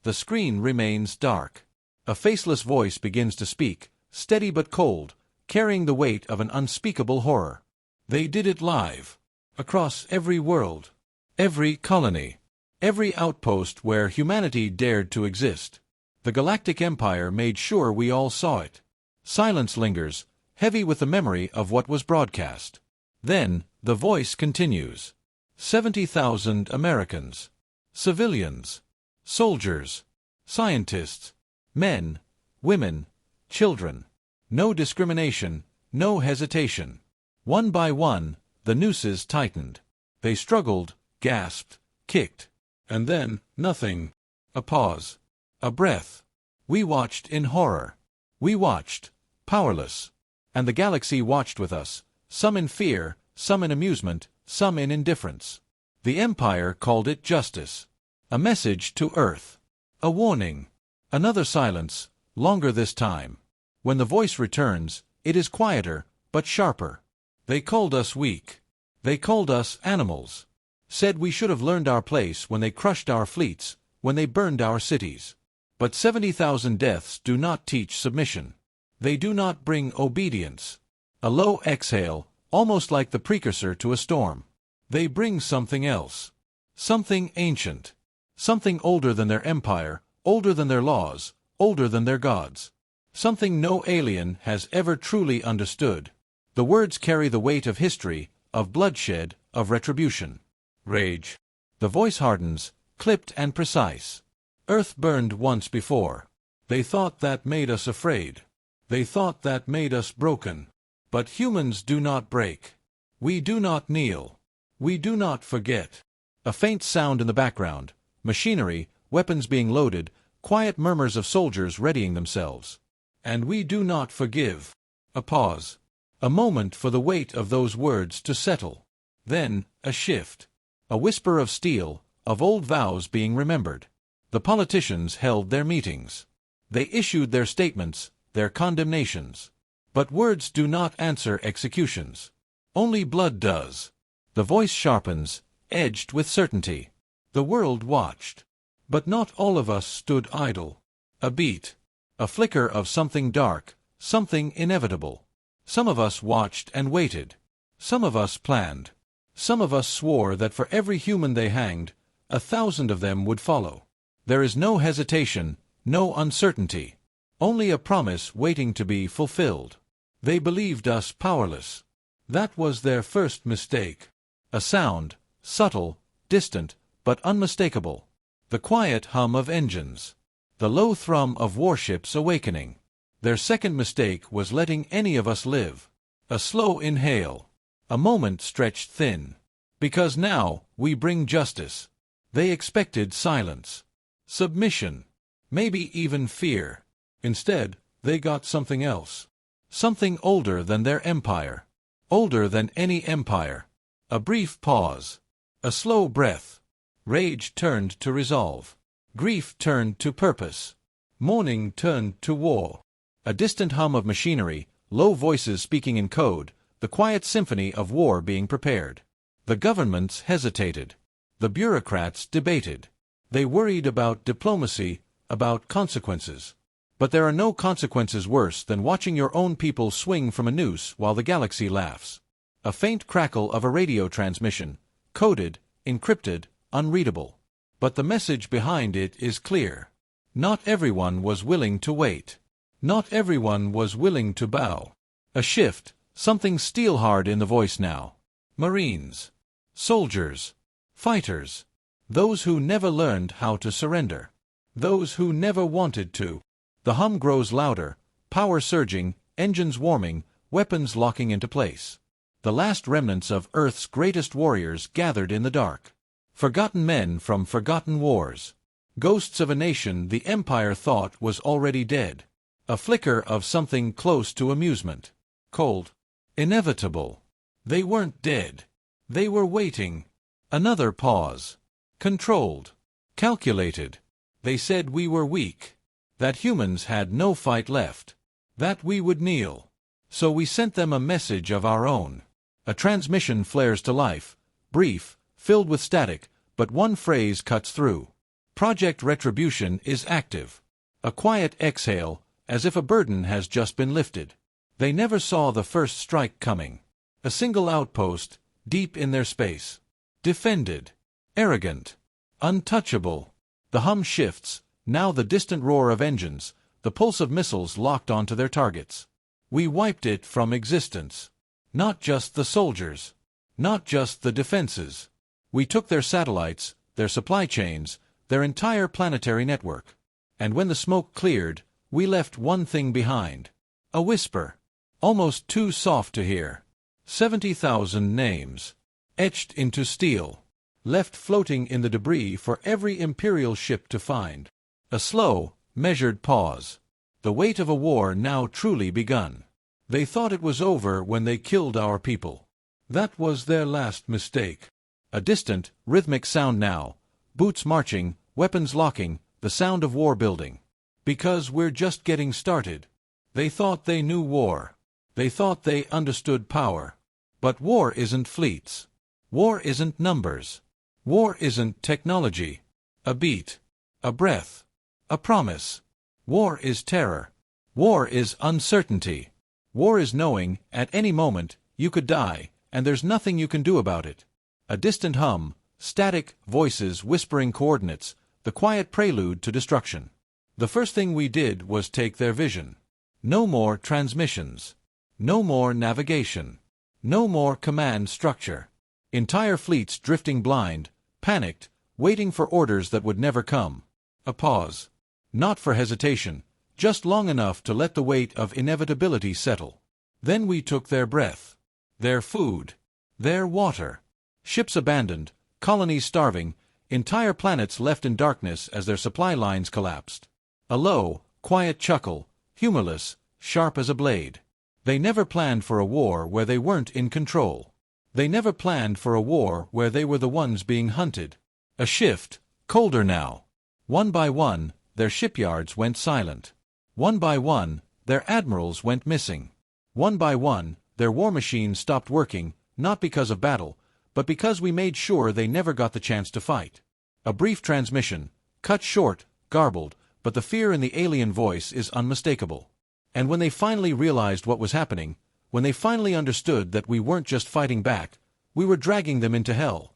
The screen remains dark. A faceless voice begins to speak, steady but cold, carrying the weight of an unspeakable horror. They did it live. Across every world. Every colony. Every outpost where humanity dared to exist. The Galactic Empire made sure we all saw it. Silence lingers, heavy with the memory of what was broadcast. Then, the voice continues. 70,000 Americans. Civilians. Soldiers. Scientists. Men. Women. Children. No discrimination, no hesitation. One by one, the nooses tightened. They struggled, gasped, kicked. And then, nothing. A pause. A breath. We watched in horror. We watched, powerless. And the galaxy watched with us, some in fear, some in amusement, some in indifference. The Empire called it justice. A message to Earth. A warning. Another silence, longer this time. When the voice returns, it is quieter, but sharper. They called us weak. They called us animals. Said we should have learned our place when they crushed our fleets, when they burned our cities. But 70,000 deaths do not teach submission. They do not bring obedience. A low exhale, almost like the precursor to a storm. They bring something else. Something ancient. Something older than their empire, older than their laws, older than their gods. Something no alien has ever truly understood. The words carry the weight of history, of bloodshed, of retribution. Rage. The voice hardens, clipped and precise. Earth burned once before. They thought that made us afraid. They thought that made us broken. But humans do not break. We do not kneel. We do not forget. A faint sound in the background. Machinery, weapons being loaded, quiet murmurs of soldiers readying themselves. And we do not forgive. A pause. A moment for the weight of those words to settle. Then, a shift. A whisper of steel, of old vows being remembered. The politicians held their meetings. They issued their statements, their condemnations. But words do not answer executions. Only blood does. The voice sharpens, edged with certainty. The world watched. But not all of us stood idle. A beat. A flicker of something dark, something inevitable. Some of us watched and waited. Some of us planned. Some of us swore that for every human they hanged, 1,000 of them would follow. There is no hesitation, no uncertainty. Only a promise waiting to be fulfilled. They believed us powerless. That was their first mistake. A sound, subtle, distant, but unmistakable. The quiet hum of engines. The low thrum of warships awakening. Their second mistake was letting any of us live. A slow inhale. A moment stretched thin. Because now, we bring justice. They expected silence. Submission. Maybe even fear. Instead, they got something else. Something older than their empire. Older than any empire. A brief pause. A slow breath. Rage turned to resolve. Grief turned to purpose. Mourning turned to war. A distant hum of machinery, low voices speaking in code, the quiet symphony of war being prepared. The governments hesitated. The bureaucrats debated. They worried about diplomacy, about consequences. But there are no consequences worse than watching your own people swing from a noose while the galaxy laughs. A faint crackle of a radio transmission, coded, encrypted, unreadable. But the message behind it is clear. Not everyone was willing to wait. Not everyone was willing to bow. A shift, something steel-hard in the voice now. Marines. Soldiers. Fighters. Those who never learned how to surrender. Those who never wanted to. The hum grows louder, power surging, engines warming, weapons locking into place. The last remnants of Earth's greatest warriors gathered in the dark. Forgotten men from forgotten wars. Ghosts of a nation the Empire thought was already dead. A flicker of something close to amusement. Cold. Inevitable. They weren't dead. They were waiting. Another pause. Controlled. Calculated. They said we were weak. That humans had no fight left. That we would kneel. So we sent them a message of our own. A transmission flares to life, brief, filled with static, but one phrase cuts through. Project Retribution is active. A quiet exhale, as if a burden has just been lifted. They never saw the first strike coming. A single outpost, deep in their space. Defended. Arrogant. Untouchable. The hum shifts, now the distant roar of engines, the pulse of missiles locked onto their targets. We wiped it from existence. Not just the soldiers. Not just the defenses. We took their satellites, their supply chains, their entire planetary network. And when the smoke cleared, we left one thing behind. A whisper. Almost too soft to hear. 70,000 names. Etched into steel. Left floating in the debris for every Imperial ship to find. A slow, measured pause. The weight of a war now truly begun. They thought it was over when they killed our people. That was their last mistake. A distant, rhythmic sound now. Boots marching, weapons locking, the sound of war building. Because we're just getting started. They thought they knew war. They thought they understood power. But war isn't fleets. War isn't numbers. War isn't technology. A beat. A breath. A promise. War is terror. War is uncertainty. War is knowing, at any moment, you could die, and there's nothing you can do about it. A distant hum, static voices whispering coordinates, the quiet prelude to destruction. The first thing we did was take their vision. No more transmissions. No more navigation. No more command structure. Entire fleets drifting blind, panicked, waiting for orders that would never come. A pause. Not for hesitation, just long enough to let the weight of inevitability settle. Then we took their breath. Their food. Their water. Ships abandoned, colonies starving, entire planets left in darkness as their supply lines collapsed. A low, quiet chuckle, humorless, sharp as a blade. They never planned for a war where they weren't in control. They never planned for a war where they were the ones being hunted. A shift, colder now. One by one, their shipyards went silent. One by one, their admirals went missing. One by one, their war machines stopped working, not because of battle, but because we made sure they never got the chance to fight. A brief transmission, cut short, garbled, but the fear in the alien voice is unmistakable. And when they finally realized what was happening, when they finally understood that we weren't just fighting back, we were dragging them into hell.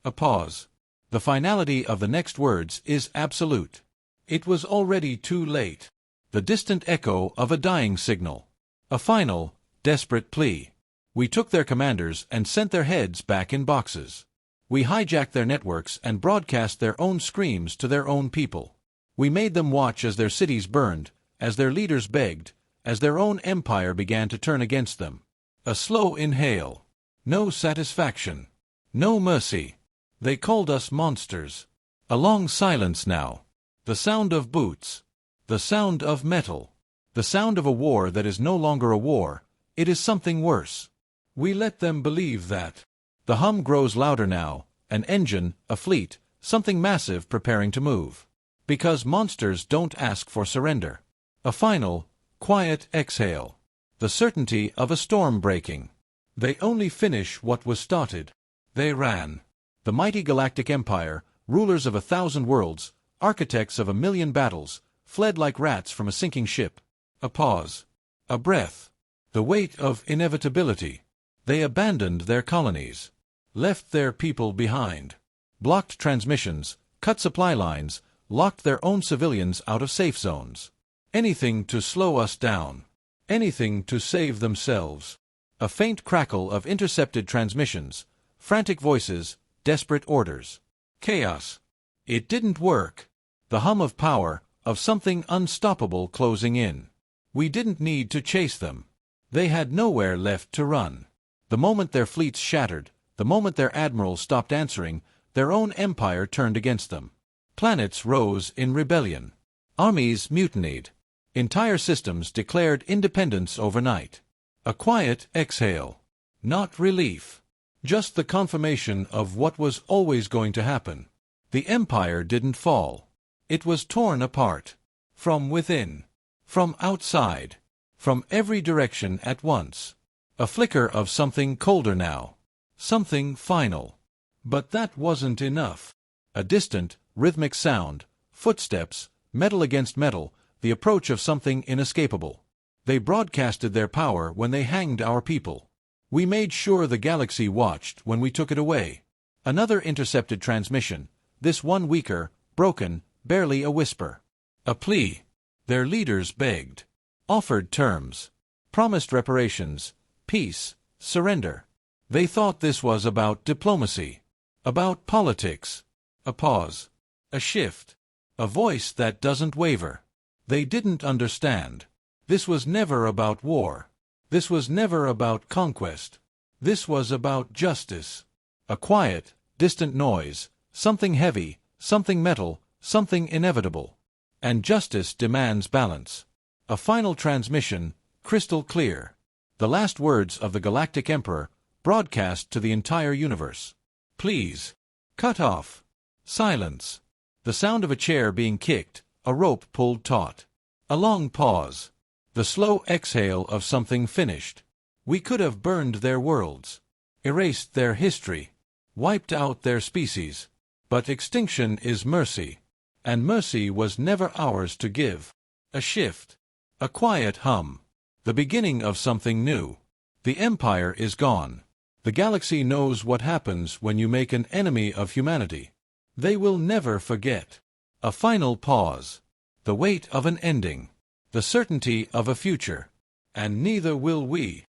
A pause. The finality of the next words is absolute. It was already too late. The distant echo of a dying signal. A final, desperate plea. We took their commanders and sent their heads back in boxes. We hijacked their networks and broadcast their own screams to their own people. We made them watch as their cities burned, as their leaders begged, as their own empire began to turn against them. A slow inhale. No satisfaction. No mercy. They called us monsters. A long silence now. The sound of boots. The sound of metal. The sound of a war that is no longer a war. It is something worse. We let them believe that. The hum grows louder now. An engine, a fleet, something massive preparing to move. Because monsters don't ask for surrender. A final, quiet exhale. The certainty of a storm breaking. They only finish what was started. They ran. The mighty Galactic Empire, rulers of 1,000 worlds, architects of 1,000,000 battles, fled like rats from a sinking ship. A pause. A breath. The weight of inevitability. They abandoned their colonies. Left their people behind. Blocked transmissions, cut supply lines, locked their own civilians out of safe zones. Anything to slow us down. Anything to save themselves. A faint crackle of intercepted transmissions, frantic voices, desperate orders. Chaos. It didn't work. The hum of power, of something unstoppable closing in. We didn't need to chase them. They had nowhere left to run. The moment their fleets shattered, the moment their admirals stopped answering, their own empire turned against them. Planets rose in rebellion. Armies mutinied. Entire systems declared independence overnight. A quiet exhale. Not relief. Just the confirmation of what was always going to happen. The empire didn't fall. It was torn apart. From within. From outside. From every direction at once. A flicker of something colder now. Something final. But that wasn't enough. A distant, rhythmic sound, footsteps, metal against metal, the approach of something inescapable. They broadcasted their power when they hanged our people. We made sure the galaxy watched when we took it away. Another intercepted transmission, this one weaker, broken, barely a whisper. A plea. Their leaders begged. Offered terms. Promised reparations, peace, surrender. They thought this was about diplomacy. About politics. A pause. A shift. A voice that doesn't waver. They didn't understand. This was never about war. This was never about conquest. This was about justice. A quiet, distant noise, something heavy, something metal, something inevitable. And justice demands balance. A final transmission, crystal clear. The last words of the Galactic Emperor, broadcast to the entire universe. Please. Cut off. Silence. The sound of a chair being kicked, a rope pulled taut. A long pause. The slow exhale of something finished. We could have burned their worlds. Erased their history. Wiped out their species. But extinction is mercy. And mercy was never ours to give. A shift. A quiet hum. The beginning of something new. The Empire is gone. The galaxy knows what happens when you make an enemy of humanity. They will never forget. A final pause. The weight of an ending. The certainty of a future. And neither will we.